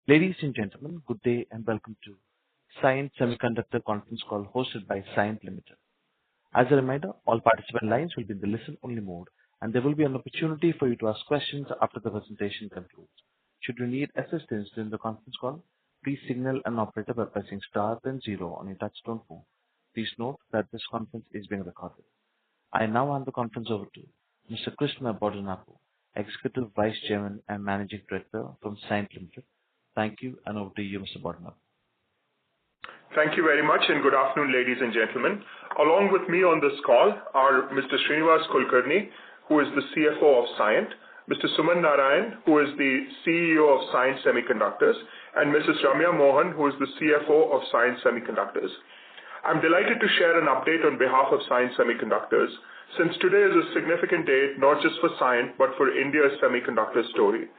Ladies and gentlemen, good day and welcome to Cyient Semiconductor conference call hosted by Cyient Ltd. As a reminder, all participant lines will be in the listen-only mode, and there will be an opportunity for you to ask questions after the presentation concludes. Should you need assistance during the conference call, please signal an operator by pressing star then zero on your touchtone phone. Please note that this conference is being recorded. I now hand the conference over to Mr. Krishna Bodanapu, Executive Vice Chairman and Managing Director from Cyient Ltd. Thank you, and over to you, Mr. Bodanapu. Thank you very much, and good afternoon, ladies and gentlemen. Along with me on this call are Mr. Srinivas Kulkarni, who is the CFO of Cyient, Mr. Suman Narayan, who is the CEO of Cyient Semiconductors, and Mrs. Ramya Mohan, who is the CFO of Cyient Semiconductors. I'm delighted to share an update on behalf of Cyient Semiconductors, since today is a significant day not just for Cyient but for India's semiconductor story.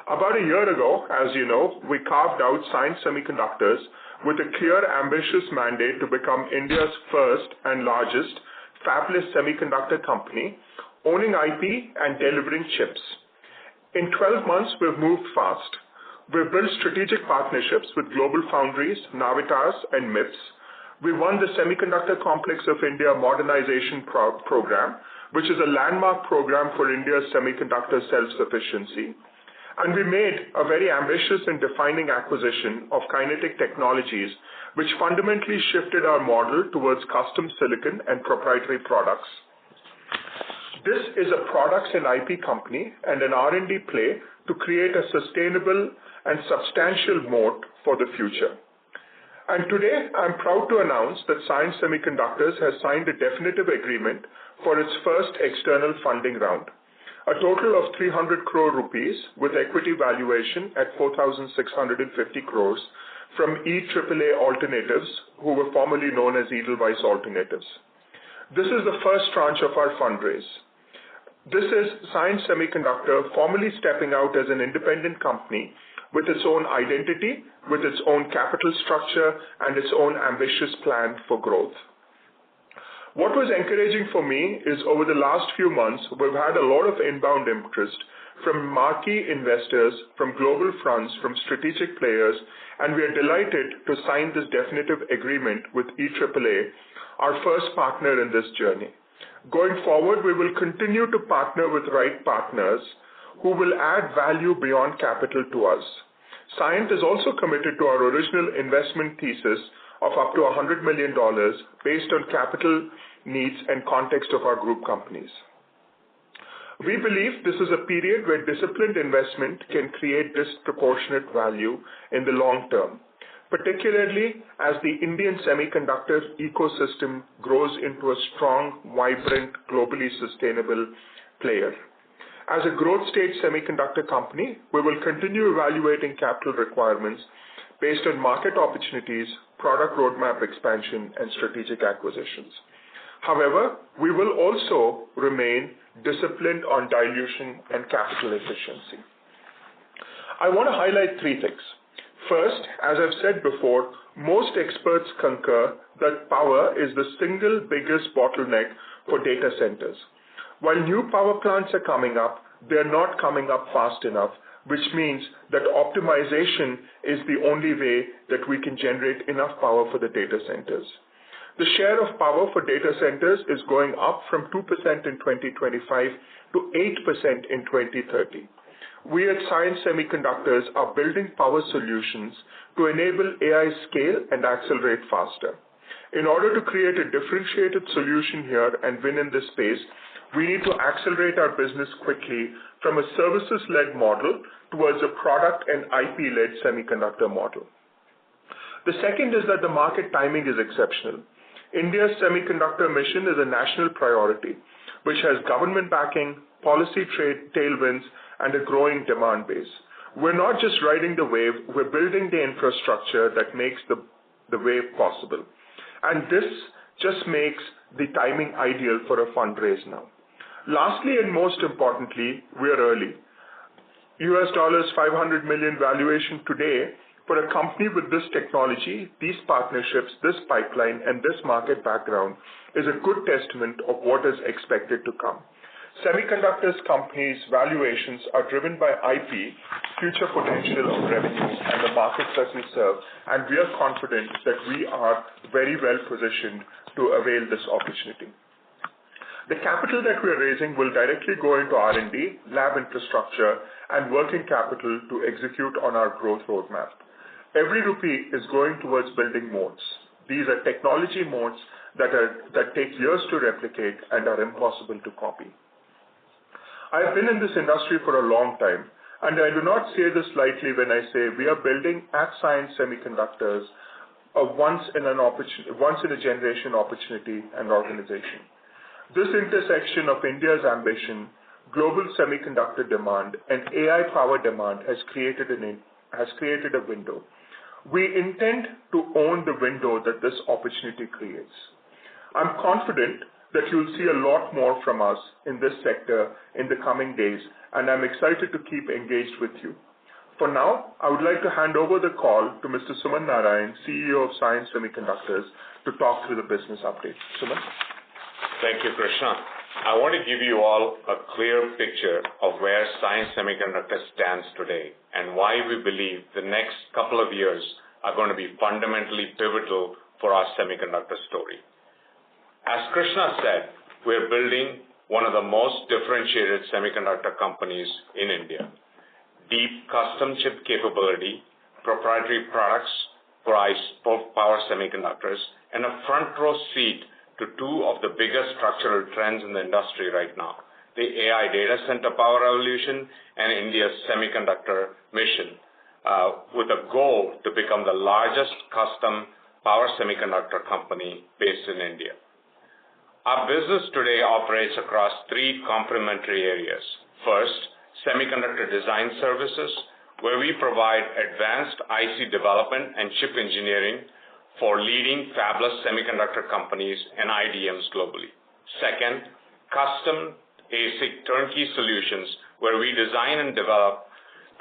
About a year ago, as you know, we carved out Cyient Semiconductors with a clear, ambitious mandate to become India's first and largest fabless semiconductor company, owning IP and delivering chips. In 12 months, we've moved fast. We've built strategic partnerships with global foundries, Navitas, and MIPS. We won the Semiconductor Complex of India Modernization Program, which is a landmark program for India's semiconductor self-sufficiency. And we made a very ambitious and defining acquisition of Kinetic technologies, which fundamentally shifted our model towards custom silicon and proprietary products. This is a products and IP company and an R&D play to create a sustainable and substantial moat for the future. And today, I'm proud to announce that Cyient Semiconductors has signed a definitive agreement for its first external funding round. A total of 300 crore rupees with equity valuation at 4,650 crores from EAAA Alternatives, who were formerly known as Edelweiss Alternatives. This is the first tranche of our fundraise. This is Cyient Semiconductor formally stepping out as an independent company with its own identity, with its own capital structure, and its own ambitious plan for growth. What was encouraging for me is over the last few months, we've had a lot of inbound interest from marquee investors, from global fronts, from strategic players, and we are delighted to sign this definitive agreement with EAAA, our first partner in this journey. Going forward, we will continue to partner with right partners who will add value beyond capital to us. Cyient is also committed to our original investment thesis of up to $100 million based on capital needs and context of our group companies. We believe this is a period where disciplined investment can create disproportionate value in the long term, particularly as the Indian semiconductor ecosystem grows into a strong, vibrant, globally sustainable player. As a growth stage semiconductor company, we will continue evaluating capital requirements based on market opportunities, product roadmap expansion, and strategic acquisitions. However, we will also remain disciplined on dilution and capital efficiency. I want to highlight three things. First, as I've said before, most experts concur that power is the single biggest bottleneck for data centers. While new power plants are coming up, they're not coming up fast enough, which means that optimization is the only way that we can generate enough power for the data centers. The share of power for data centers is going up from 2% in 2025 to 8% in 2030. We at Cyient Semiconductors are building power solutions to enable AI scale and accelerate faster. In order to create a differentiated solution here and win in this space, we need to accelerate our business quickly from a services-led model towards a product and IP-led semiconductor model. The second is that the market timing is exceptional. India's semiconductor mission is a national priority, which has government backing, policy trade tailwinds, and a growing demand base. We're not just riding the wave, we're building the infrastructure that makes the wave possible. And this just makes the timing ideal for a fundraise now. Lastly, and most importantly, we are early. $500 million valuation today for a company with this technology, these partnerships, this pipeline, and this market background is a good testament of what is expected to come. Semiconductors companies' valuations are driven by IP, future potential of revenue, and the markets that we serve, and we are confident that we are very well positioned to avail this opportunity. The capital that we are raising will directly go into R&D, lab infrastructure, and working capital to execute on our growth roadmap. Every rupee is going towards building moats. These are technology moats that take years to replicate and are impossible to copy. I have been in this industry for a long time, and I do not say this lightly when I say we are building at Cyient Semiconductors a once in a generation opportunity and organization. This intersection of India's ambition, global semiconductor demand, and AI power demand has created a window. We intend to own the window that this opportunity creates. I'm confident that you'll see a lot more from us in this sector in the coming days, and I'm excited to keep engaged with you. For now, I would like to hand over the call to Mr. Suman Narayan, CEO of Cyient Semiconductors, to talk through the business update. Suman? Thank you, Krishna. I want to give you all a clear picture of where Cyient Semiconductor stands today and why we believe the next couple of years are going to be fundamentally pivotal for our semiconductor story. As Krishna said, we're building one of the most differentiated semiconductor companies in India. Deep custom chip capability, proprietary products for power semiconductors, and a front row seat to two of the biggest structural trends in the industry right now, the AI data center power revolution and India's semiconductor mission, with a goal to become the largest custom power semiconductor company based in India. Our business today operates across three complementary areas. First, semiconductor design services, where we provide advanced IC development and chip engineering for leading fabless semiconductor companies and IDMs globally. Second, custom ASIC turnkey solutions, where we design and develop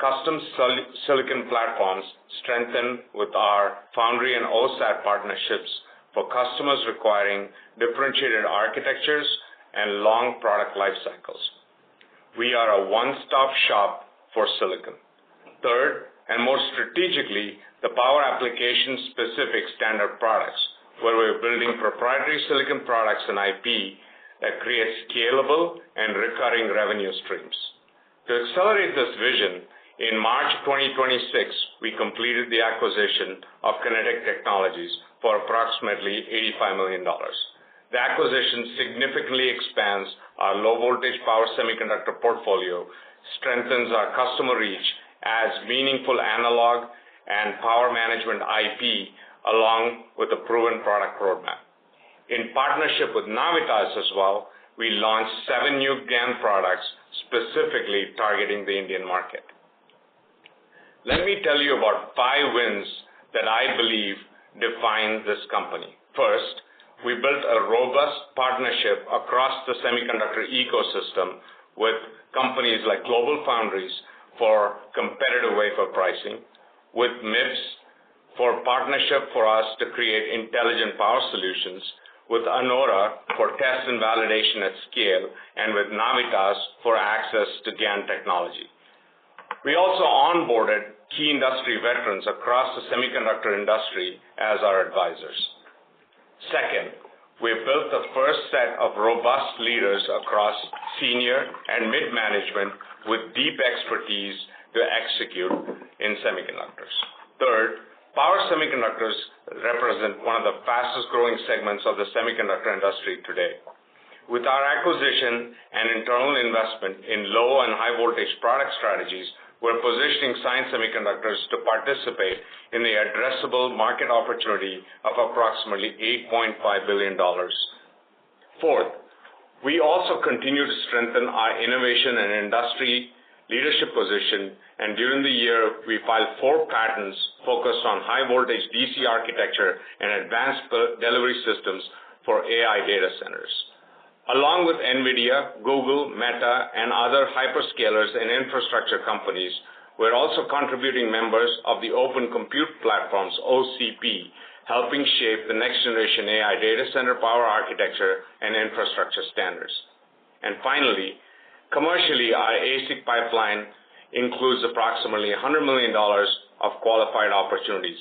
custom silicon platforms strengthened with our foundry and OSAT partnerships for customers requiring differentiated architectures and long product life cycles. We are a one-stop shop for silicon. Third, and more strategically, the power application-specific standard products, where we're building proprietary silicon products and IP that create scalable and recurring revenue streams. To accelerate this vision, in March 2026, we completed the acquisition of Kinetic Technologies for approximately $85 million. The acquisition significantly expands our low-voltage power semiconductor portfolio, strengthens our customer reach, adds meaningful analog and power management IP, along with a proven product roadmap. In partnership with Navitas as well, we launched 7 new GaN products specifically targeting the Indian market. Let me tell you about 5 wins that I believe define this company. First, we built a robust partnership across the semiconductor ecosystem with companies like GlobalFoundries for competitive wafer pricing, with MIPS for partnership for us to create intelligent power solutions, with Anora for test and validation at scale, and with Navitas for access to GaN technology. We also onboarded key industry veterans across the semiconductor industry as our advisors. Second, we built the first set of robust leaders across senior and mid-management with deep expertise to execute in semiconductors. Third, power semiconductors represent one of the fastest growing segments of the semiconductor industry today. With our acquisition and internal investment in low and high voltage product strategies, we're positioning Cyient Semiconductors to participate in the addressable market opportunity of approximately $8.5 billion. Fourth, we also continue to strengthen our innovation and industry leadership position, and during the year, we filed 4 patents focused on high voltage DC architecture and advanced delivery systems for AI data centers. Along with NVIDIA, Google, Meta, and other hyperscalers and infrastructure companies, we're also contributing members of the Open Compute Platforms, OCP, helping shape the next generation AI data center power architecture and infrastructure standards. And finally, commercially, our ASIC pipeline includes approximately $100 million of qualified opportunities,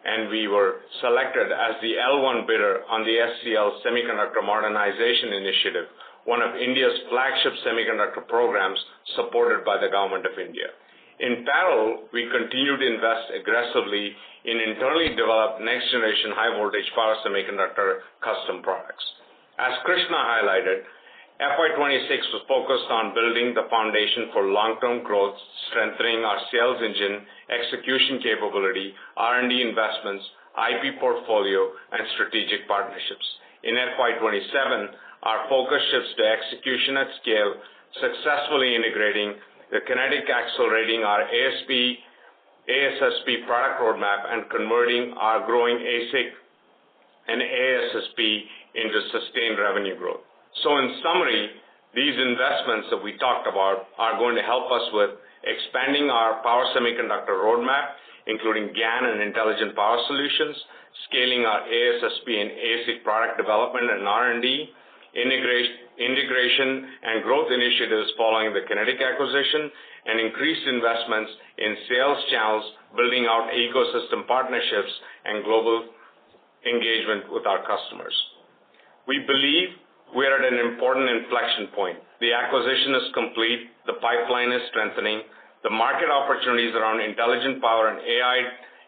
and we were selected as the L1 bidder on the SCL Semiconductor Modernization Initiative, one of India's flagship semiconductor programs supported by the Government of India. In parallel, we continue to invest aggressively in internally developed next-generation high-voltage power semiconductor custom products. As Krishna highlighted, FY26 was focused on building the foundation for long-term growth, strengthening our sales engine, execution capability, R&D investments, IP portfolio, and strategic partnerships. In FY27, our focus shifts to execution at scale, successfully integrating the Kinetic, accelerating our ASSP product roadmap, and converting our growing ASIC and ASSP into sustained revenue growth. So in summary, these investments that we talked about are going to help us with expanding our power semiconductor roadmap, including GaN and intelligent power solutions, scaling our ASSP and ASIC product development and R&D, integration and growth initiatives following the Kinetic acquisition, and increased investments in sales channels, building out ecosystem partnerships, and global engagement with our customers. We believe we are at an important inflection point. The acquisition is complete, the pipeline is strengthening, the market opportunities around intelligent power and AI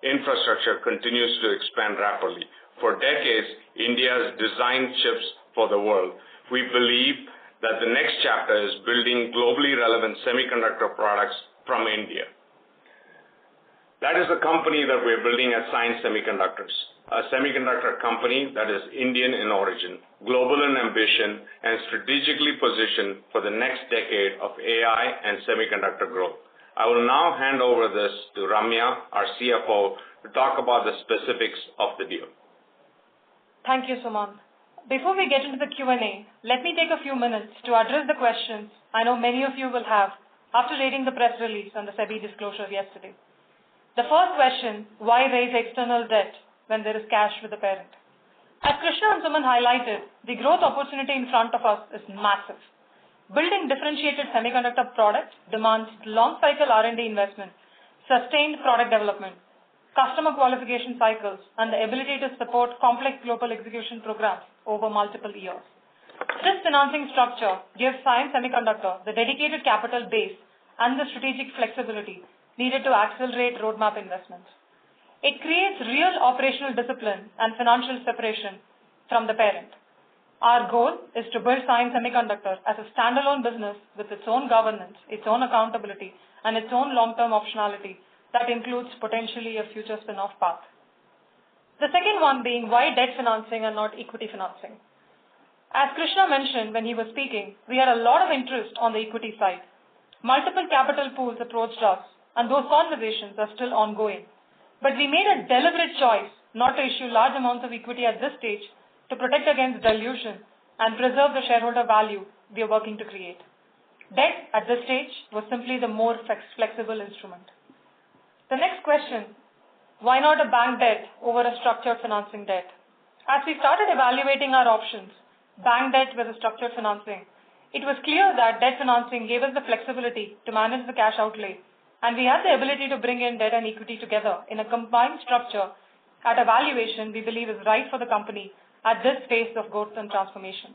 infrastructure continues to expand rapidly. For decades, India has designed chips for the world. We believe that the next chapter is building globally relevant semiconductor products from India. That is the company that we're building at Cyient Semiconductors, a semiconductor company that is Indian in origin, global in ambition, and strategically positioned for the next decade of AI and semiconductor growth. I will now hand over this to Ramya, our CFO, to talk about the specifics of the deal. Thank you, Suman. Before we get into the Q&A, let me take a few minutes to address the questions I know many of you will have after reading the press release and the SEBI disclosure yesterday. The first question, why raise external debt when there is cash with the parent? As Krishna and Suman highlighted, the growth opportunity in front of us is massive. Building differentiated semiconductor products demands long-cycle R&D investment, sustained product development, customer qualification cycles, and the ability to support complex global execution programs over multiple years. This financing structure gives Cyient Semiconductor the dedicated capital base and the strategic flexibility needed to accelerate roadmap investments. It creates real operational discipline and financial separation from the parent. Our goal is to build Cyient Semiconductor as a standalone business with its own governance, its own accountability, and its own long-term optionality that includes potentially a future spin-off path. The second one being why debt financing and not equity financing. As Krishna mentioned when he was speaking, we had a lot of interest on the equity side. Multiple capital pools approached us, and those conversations are still ongoing. But we made a deliberate choice not to issue large amounts of equity at this stage to protect against dilution and preserve the shareholder value we are working to create. Debt at this stage was simply the more flexible instrument. The next question, why not a bank debt over a structured financing debt? As we started evaluating our options, bank debt versus structured financing, it was clear that debt financing gave us the flexibility to manage the cash outlay, and we had the ability to bring in debt and equity together in a combined structure at a valuation we believe is right for the company at this phase of growth and transformation.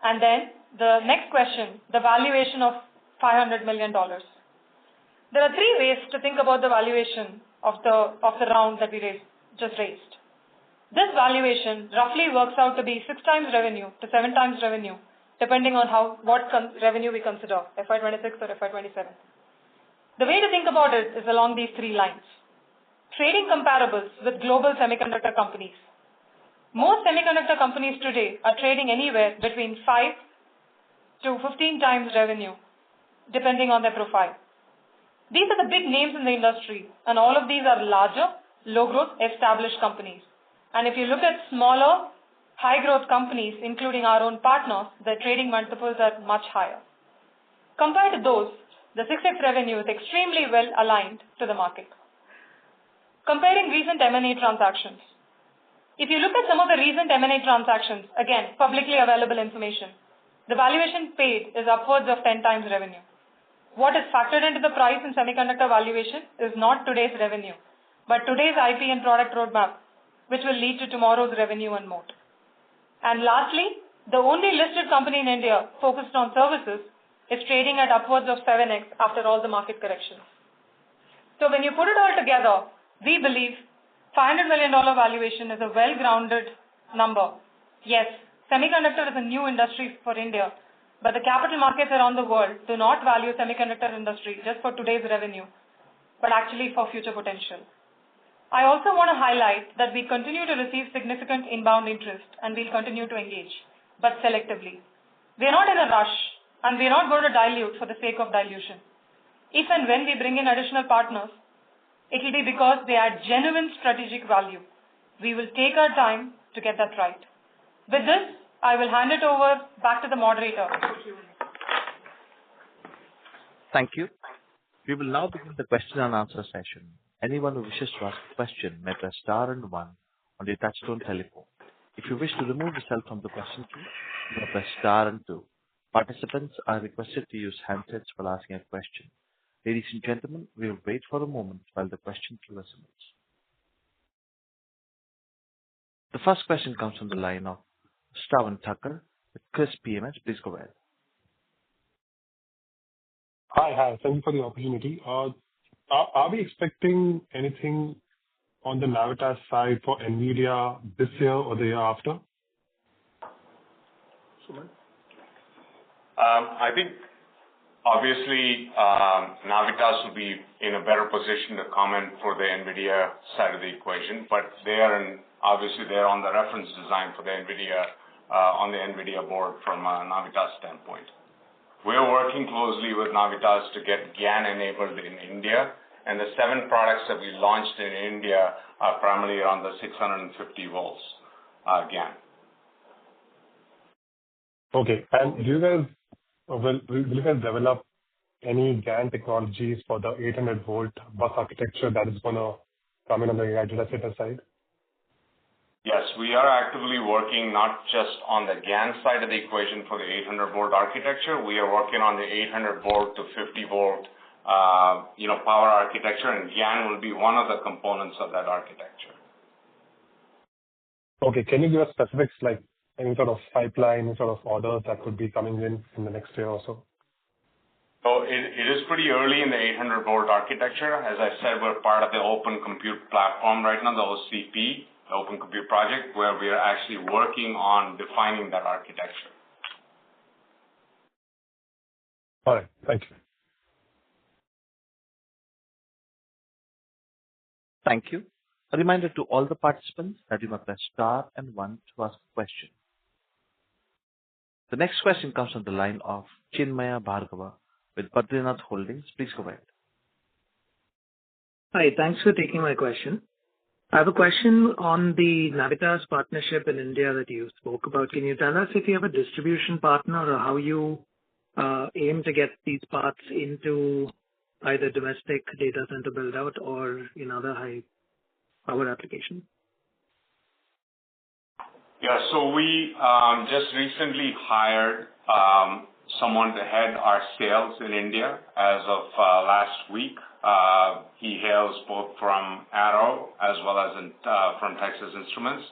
And then the next question, the valuation of $500 million. There are three ways to think about the valuation of the round that we just raised. This valuation roughly works out to be 6 times revenue to 7 times revenue, depending on what revenue we consider, FY26 or FY27. The way to think about it is along these 3 lines. Trading comparables with global semiconductor companies. Most semiconductor companies today are trading anywhere between 5 to 15 times revenue, depending on their profile. These are the big names in the industry, and all of these are larger, low-growth, established companies. And if you look at smaller, high-growth companies, including our own partners, their trading multiples are much higher. Compared to those, the 6x revenue is extremely well aligned to the market. Comparing recent M&A transactions. If you look at some of the recent M&A transactions, again, publicly available information, the valuation paid is upwards of 10 times revenue. What is factored into the price in semiconductor valuation is not today's revenue, but today's IP and product roadmap, which will lead to tomorrow's revenue and moat. And lastly, the only listed company in India focused on services is trading at upwards of 7x after all the market corrections. So when you put it all together, we believe $500 million valuation is a well-grounded number. Yes, semiconductor is a new industry for India, but the capital markets around the world do not value semiconductor industry just for today's revenue, but actually for future potential. I also want to highlight that we continue to receive significant inbound interest and we'll continue to engage, but selectively. We're not in a rush and we're not going to dilute for the sake of dilution. If and when we bring in additional partners, it will be because they add genuine strategic value. We will take our time to get that right. With this, I will hand it over back to the moderator for Q&A. Thank you. We will now begin the question and answer session. Anyone who wishes to ask a question may press star and one on your touchtone telephone. If you wish to remove yourself from the question queue, you may press star and two. Participants are requested to use handsets while asking a question. Ladies and gentlemen, we will wait for a moment while the question queue assembles. The first question comes from the line of Shravan Thakur with Chris PMS. Please go ahead. Hi. Thank you for the opportunity. Are we expecting anything on the Navitas side for NVIDIA this year or the year after? Suman? I think obviously Navitas will be in a better position to comment for the NVIDIA side of the equation, but they're on the reference design for the NVIDIA on the NVIDIA board from a Navitas standpoint. We're working closely with Navitas to get GaN enabled in India, and the 7 products that we launched in India are primarily around the 650 volts GaN. Okay. And will you guys develop any GaN technologies for the 800 volt bus architecture that is going to come in on the AI data center side? Yes, we are actively working not just on the GaN side of the equation for the 800 volt architecture. We are working on the 800 volt to 50 volt power architecture, and GaN will be one of the components of that architecture. Okay. Can you give us specifics like any sort of pipeline, any sort of orders that could be coming in the next year or so? So it is pretty early in the 800 volt architecture. As I said, we're part of the Open Compute Platform right now, the OCP, the Open Compute Project, where we are actually working on defining that architecture. All right. Thank you. Thank you. A reminder to all the participants that you may press star and one to ask a question. The next question comes from the line of Chinmaya Bhargava with Badrinath Holdings. Please go ahead. Hi, thanks for taking my question. I have a question on the Navitas partnership in India that you spoke about. Can you tell us if you have a distribution partner or how you aim to get these parts into either domestic data center build out or in other high power applications? Yeah, so we just recently hired someone to head our sales in India as of last week. He hails both from Arrow as well as from Texas Instruments.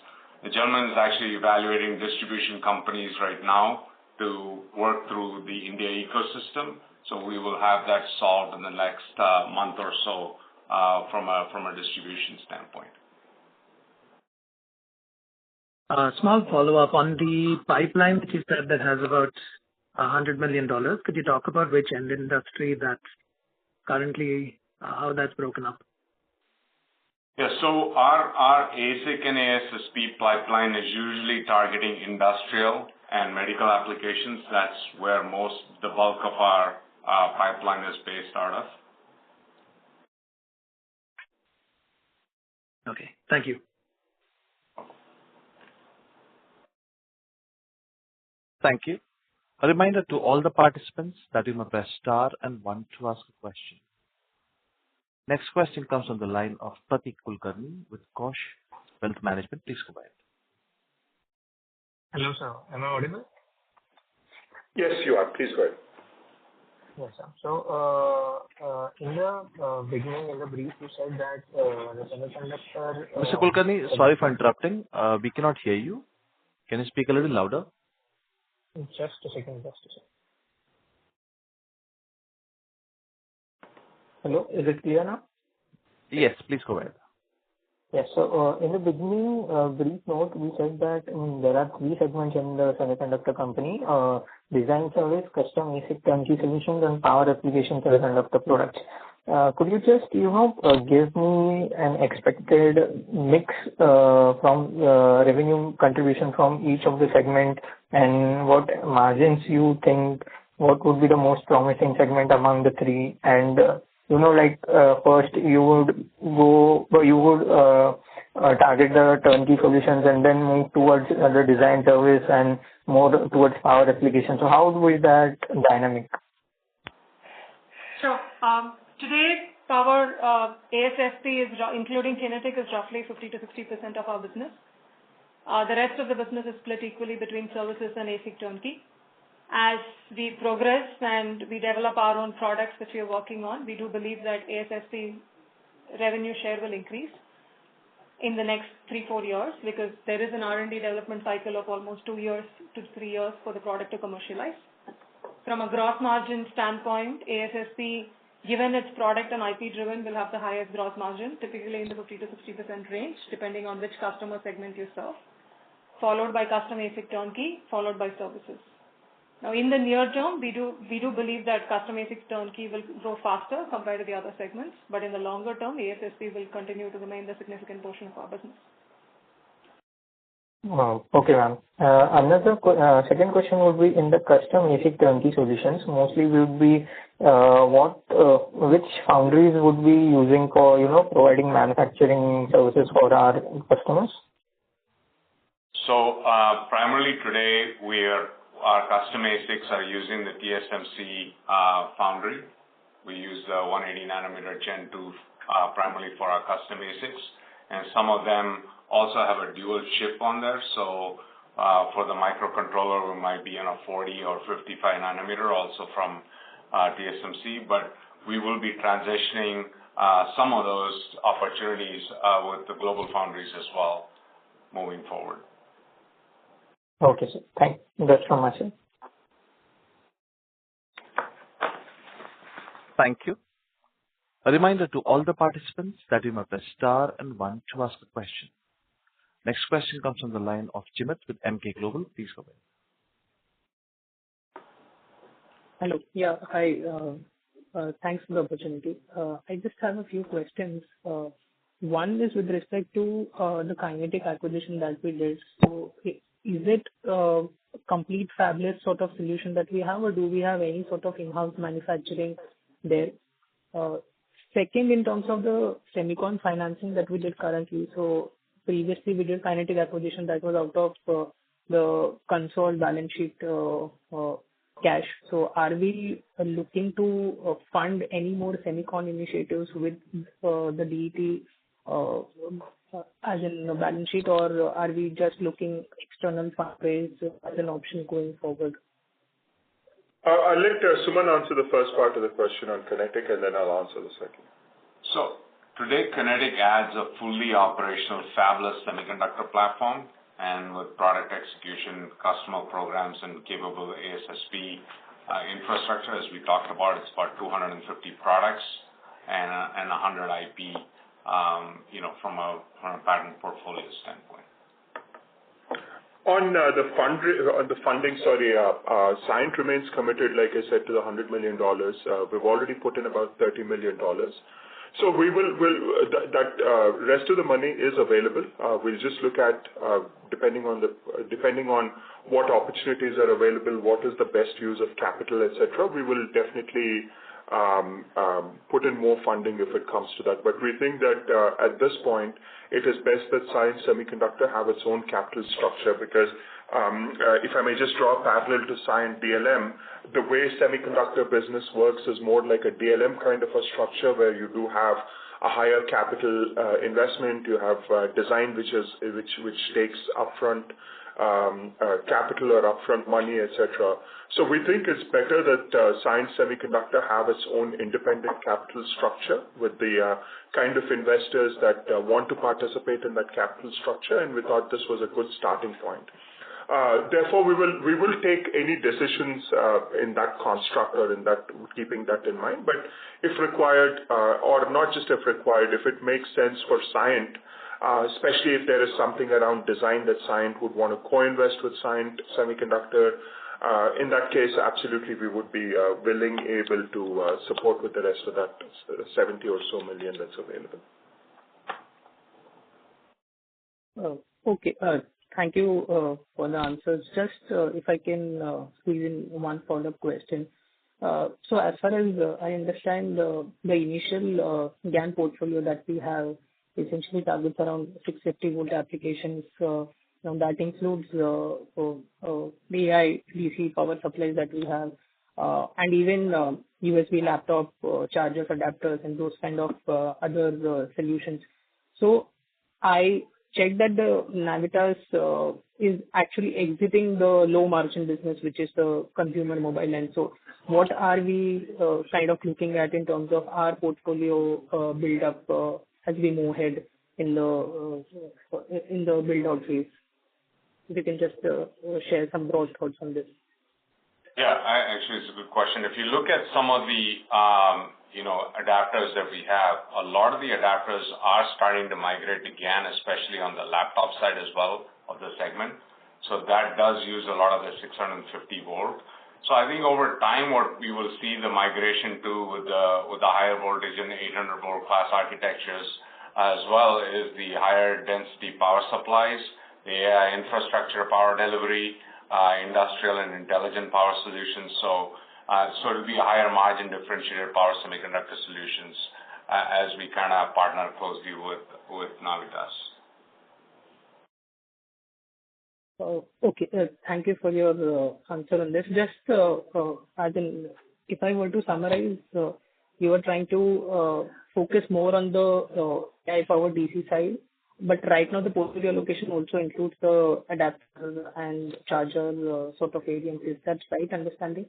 The gentleman is actually evaluating distribution companies right now to work through the India ecosystem. So we will have that solved in the next month or so from a distribution standpoint. Small follow-up on the pipeline that you said that has about $100 million. Could you talk about which end industry that's currently, how that's broken up? Yeah, so our ASIC and ASSP pipeline is usually targeting industrial and medical applications. That's where the bulk of our pipeline is based out of. Okay, thank you. Thank you. A reminder to all the participants that you may press star and one to ask a question. Next question comes on the line of Pratik Kulkarni with Kosh Wealth Management. Please go ahead. Hello, sir. Am I audible? Yes, you are. Please go ahead. Yes, sir. So, in the beginning, in the brief, you said that the semiconductor... Mr. Kulkarni, sorry for interrupting. We cannot hear you. Can you speak a little louder? Just a second. Hello, is it clear now? Yes, please go ahead. Yes. So, in the beginning, brief note, we said that there are three segments in the semiconductor company: design service, custom ASIC turnkey solutions, and power application semiconductor products. Could you just, give me an expected mix from revenue contribution from each of the segment, and what margins you think, what would be the most promising segment among the three? And first you would target the turnkey solutions and then move towards the design service and more towards power application. So how will that dynamic? So today, power ASSP is including Kinetic is roughly 50 to 60% of our business. The rest of the business is split equally between services and ASIC turnkey. As we progress and we develop our own products which we are working on, we do believe that ASSP revenue share will increase in the next 3-4 years, because there is an R&D development cycle of almost 2 years to 3 years for the product to commercialize. From a gross margin standpoint, ASSP, given its product and IP driven, will have the highest gross margin, typically in the 50 to 60% range, depending on which customer segment you serve, followed by custom ASIC turnkey, followed by services. Now, in the near term, we do believe that custom ASIC turnkey will grow faster compared to the other segments, but in the longer term, ASSP will continue to remain the significant portion of our business. Okay, ma'am. Another second question would be in the custom ASIC turnkey solutions. Mostly we would be which foundries would be using for providing manufacturing services for our customers? So primarily today our custom ASICs are using the TSMC foundry. We use the 180 nanometer Gen 2 primarily for our custom ASICs, and some of them also have a dual chip on there. So for the microcontroller, we might be in a 40 or 55 nanometer also from TSMC, but we will be transitioning some of those opportunities with the global foundries as well moving forward. Okay, sir. Thank you. That's from my side. Thank you. A reminder to all the participants that you may press star and 1 to ask a question. Next question comes from the line of Jimit with MK Global. Please go ahead. Hello. Yeah, hi. Thanks for the opportunity. I just have a few questions. One is with respect to the Kinetic acquisition that we did. So is it a complete fabless sort of solution that we have, or do we have any sort of in-house manufacturing there? Second, in terms of the semicon financing that we did currently, so previously we did Kinetic acquisition that was out of the consolidated balance sheet cash. So are we looking to fund any more semicon initiatives with the DET as in the balance sheet, or are we just looking external fundraise as an option going forward? I'll let Suman answer the first part of the question on Kinetic, and then I'll answer the second. So today, Kinetic adds a fully operational fabless semiconductor platform, and with product execution, customer programs, and capable ASSP infrastructure, as we talked about, it's about 250 products and 100 IP, from a patent portfolio standpoint. On the funding, Cyient remains committed, like I said, to the $100 million. We've already put in about $30 million. So that rest of the money is available. We'll just look at depending on what opportunities are available, what is the best use of capital, etc. We will definitely put in more funding if it comes to that. But we think that at this point, it is best that Cyient Semiconductor have its own capital structure, because if I may just draw a parallel to Cyient DLM, the way semiconductor business works is more like a DLM kind of a structure, where you do have a higher capital investment. You have design which takes upfront capital or upfront money, etc. So we think it's better that Cyient Semiconductor have its own independent capital structure with the kind of investors that want to participate in that capital structure, and we thought this was a good starting point. Therefore, we will take any decisions in that construct or in that, keeping that in mind. But if required, or not just if required, if it makes sense for Cyient, especially if there is something around design that Cyient would want to co-invest with Cyient Semiconductor, in that case, absolutely we would be willing, able to support with the rest of that 70 or so million that's available. Okay. Thank you for the answers. Just if I can squeeze in one follow-up question. So as far as I understand, the initial GaN portfolio that we have essentially targets around 650 volt applications. That includes AI DC power supplies that we have, and even USB laptop chargers, adapters, and those kind of other solutions. So I checked that the Navitas is actually exiting the low margin business, which is the consumer mobile end. So what are we kind of looking at in terms of our portfolio build up as we move ahead in the build out phase? If you can just share some broad thoughts on this. Yeah, actually, it's a good question. If you look at some of the adapters that we have, a lot of the adapters are starting to migrate to GaN, especially on the laptop side as well of the segment. So that does use a lot of the 650 volt. So I think over time, what we will see the migration to with the higher voltage and 800 volt class architectures, as well is the higher density power supplies, the AI infrastructure power delivery, industrial and intelligent power solutions. So it'll be a higher margin differentiated power semiconductor solutions as we kind of partner closely with Navitas. Okay, thank you for your answer on this. Just as in, if I were to summarize, you were trying to focus more on the AI power DC side, but right now the portfolio allocation also includes the adapter and charger sort of variants. Is that right understanding?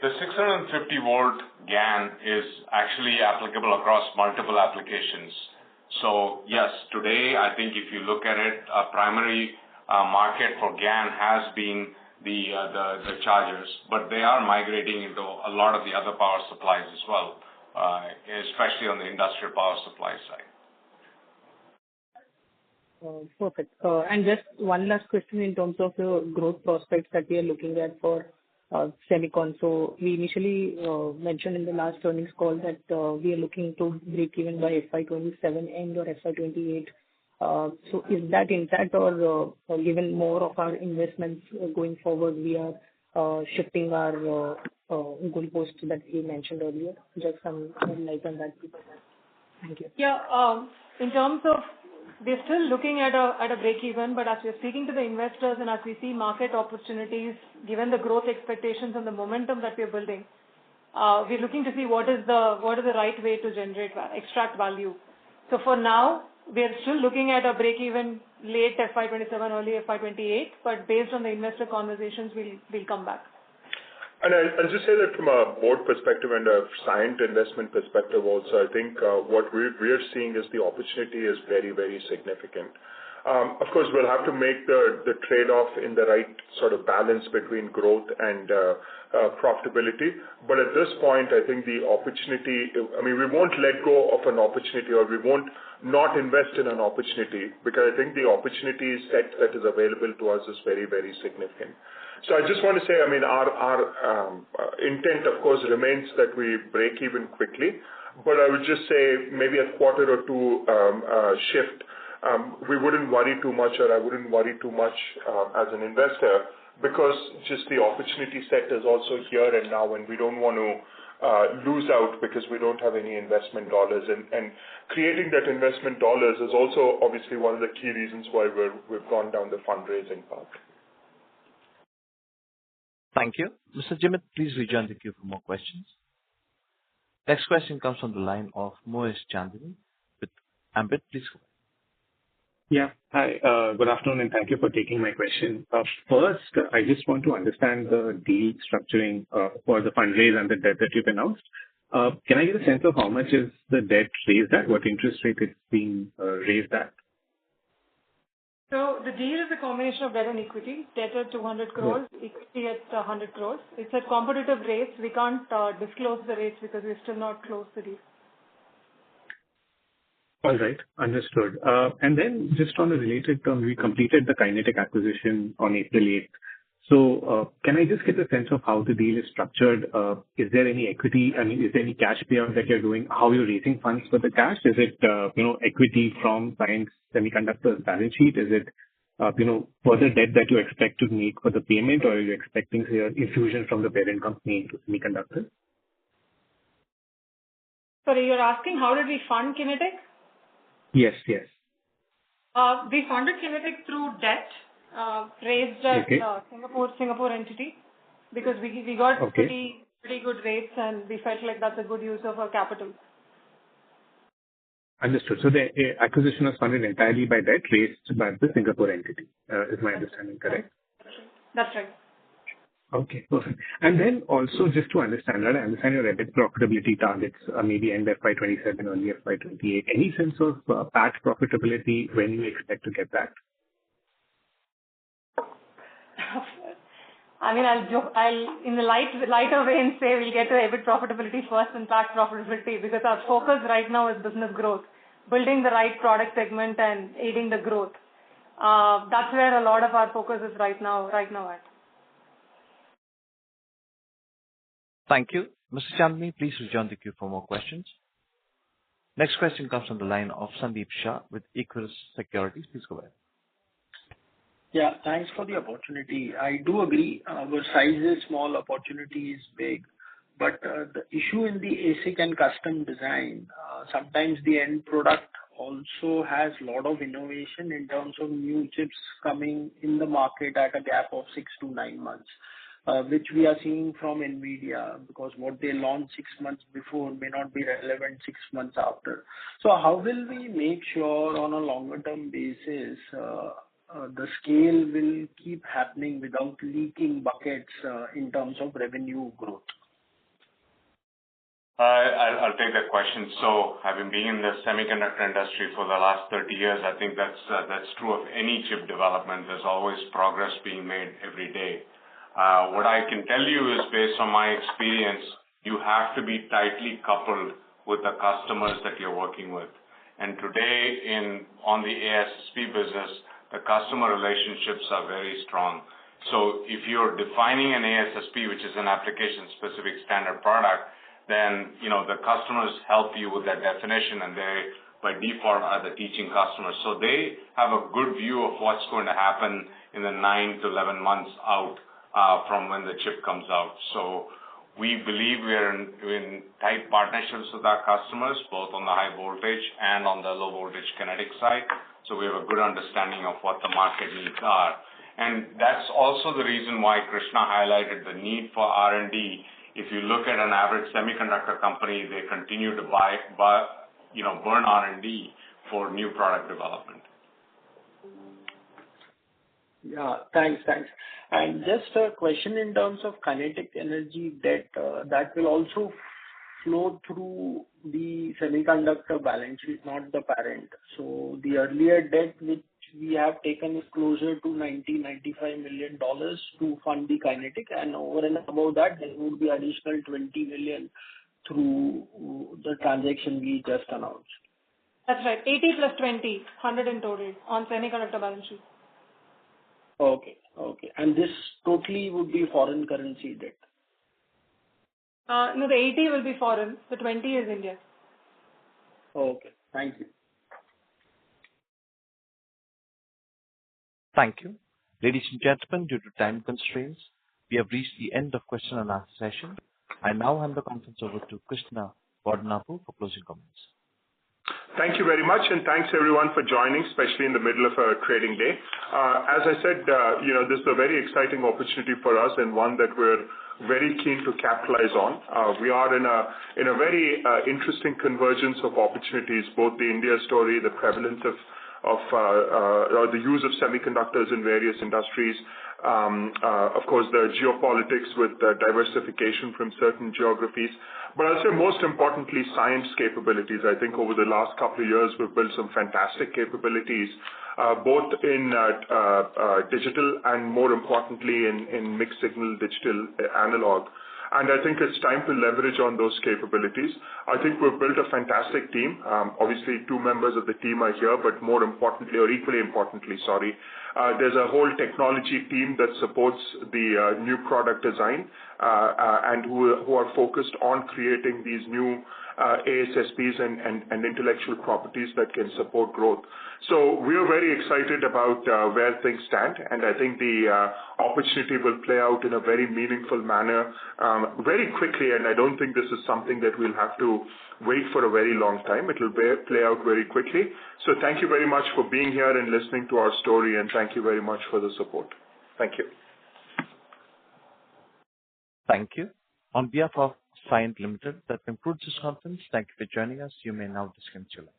The 650 volt GaN is actually applicable across multiple applications. So yes, today I think if you look at it, a primary market for GaN has been the chargers, but they are migrating into a lot of the other power supplies as well, especially on the industrial power supply side. Perfect. And just one last question in terms of the growth prospects that we are looking at for Semicon. So we initially mentioned in the last earnings call that we are looking to break even by FY27 end or FY28. So is that intact, or given more of our investments going forward, we are shifting our goalpost that we mentioned earlier? Just some light on that. Thank you. Yeah, in terms of, we're still looking at a break even, but as we're speaking to the investors and as we see market opportunities, given the growth expectations and the momentum that we're building, we're looking to see what is the right way to extract value. So for now, we're still looking at a break even late FY27, early FY28, but based on the investor conversations, we'll come back. And I'll just say that from a board perspective and a Cyient investment perspective also, I think what we're seeing is the opportunity is very, very significant. Of course, we'll have to make the trade-off in the right sort of balance between growth and profitability. But at this point, I think the opportunity, we won't let go of an opportunity, or we won't not invest in an opportunity, because I think the opportunity set that is available to us is very, very significant. So I just want to say, our intent, of course, remains that we break even quickly, but I would just say maybe a quarter or two shift. We wouldn't worry too much, or I wouldn't worry too much as an investor, because just the opportunity set is also here and now, and we don't want to lose out because we don't have any investment dollars. And creating that investment dollars is also obviously one of the key reasons why we've gone down the fundraising path. Thank you. Mr. Jimit, please rejoin the queue for more questions. Next question comes from the line of Moez Chandani with Ambit. Please go ahead. Yeah. Hi, good afternoon, and thank you for taking my question. First, I just want to understand the deal structuring for the fundraise and the debt that you've announced. Can I get a sense of how much is the debt raised at? What interest rate it's being raised at? So the deal is a combination of debt and equity. Debt at 200 crores, equity at 100 crores. It's at competitive rates. We can't disclose the rates because we've still not closed the deal. All right. Understood. And then just on a related term, we completed the Kinetic acquisition on April 8th. So, can I just get a sense of how the deal is structured? Is there any equity? I mean, is there any cash payout that you're doing? How you're raising funds for the cash? Is it, equity from Cyient Semiconductor's balance sheet? Is it, further debt that you expect to make for the payment, or are you expecting, say, an infusion from the parent company into Semiconductor? Sorry, you're asking how did we fund Kinetic? Yes. We funded Kinetic through debt raised at Singapore entity because we got pretty good rates and we felt like that's a good use of our capital. Understood. So the acquisition was funded entirely by debt raised by the Singapore entity. Is my understanding correct? That's right. Okay, perfect. And then also just to understand that, I understand your EBIT profitability targets maybe end FY27, early FY28. Any sense of PAT profitability when you expect to get that? I mean, I'll in the lighter vein say we'll get to EBIT profitability first and PAT profitability because our focus right now is business growth, building the right product segment and aiding the growth. That's where a lot of our focus is right now at. Thank you. Mr. Chandani, please rejoin the queue for more questions. Next question comes from the line of Sandeep Shah with Equirus Securities. Please go ahead. Yeah, thanks for the opportunity. I do agree, our size is small, opportunity is big, but the issue in the ASIC and custom design, sometimes the end product also has a lot of innovation in terms of new chips coming in the market at a gap of 6 to 9 months. Which we are seeing from NVIDIA because what they launched 6 months before may not be relevant 6 months after. So how will we make sure on a longer term basis the scale will keep happening without leaking buckets in terms of revenue growth? I'll take that question. So having been in the semiconductor industry for the last 30 years, I think that's true of any chip development. There's always progress being made every day. What I can tell you is based on my experience, you have to be tightly coupled with the customers that you're working with. And today on the ASSP business, the customer relationships are very strong. So if you're defining an ASSP, which is an application-specific standard product, then the customers help you with that definition, and they by default are the teaching customers. So they have a good view of what's going to happen in the 9 to 11 months out from when the chip comes out. So we believe we're in tight partnerships with our customers, both on the high voltage and on the low voltage kinetic side. So we have a good understanding of what the market needs are. And that's also the reason why Krishna highlighted the need for R&D. If you look at an average semiconductor company, they continue to burn R&D for new product development. Yeah, thanks. And just a question in terms of kinetic energy debt, that will also flow through the semiconductor balance sheet, not the parent. So the earlier debt which we have taken is closer to $95 million to fund the kinetic, and over and above that, there would be additional $20 million through the transaction we just announced. That's right. 80 plus 20, 100 in total on semiconductor balance sheet. Okay. And this totally would be foreign currency debt? No, the 80 will be foreign. The 20 is India. Okay. Thank you. Thank you. Ladies and gentlemen, due to time constraints, we have reached the end of question and answer session. I now hand the conference over to Krishna Bodanapu for closing comments. Thank you very much, and thanks everyone for joining, especially in the middle of a trading day. As I said, this is a very exciting opportunity for us and one that we're very keen to capitalize on. We are in a very interesting convergence of opportunities, both the India story, the prevalence of the use of semiconductors in various industries, of course, the geopolitics with diversification from certain geographies. But I'll say most importantly, Cyient's capabilities. I think over the last couple of years, we've built some fantastic capabilities, both in digital and more importantly in mixed signal digital analog. And I think it's time to leverage on those capabilities. I think we've built a fantastic team. Obviously, 2 members of the team are here, but more importantly, or equally importantly, there's a whole technology team that supports the new product design and who are focused on creating these new ASSPs and intellectual properties that can support growth. So we are very excited about where things stand, and I think the opportunity will play out in a very meaningful manner very quickly, and I don't think this is something that we'll have to wait for a very long time. It will play out very quickly. So thank you very much for being here and listening to our story, and thank you very much for the support. Thank you. Thank you. On behalf of Cyient Ltd, that concludes this conference. Thank you for joining us. You may now disconnect your line.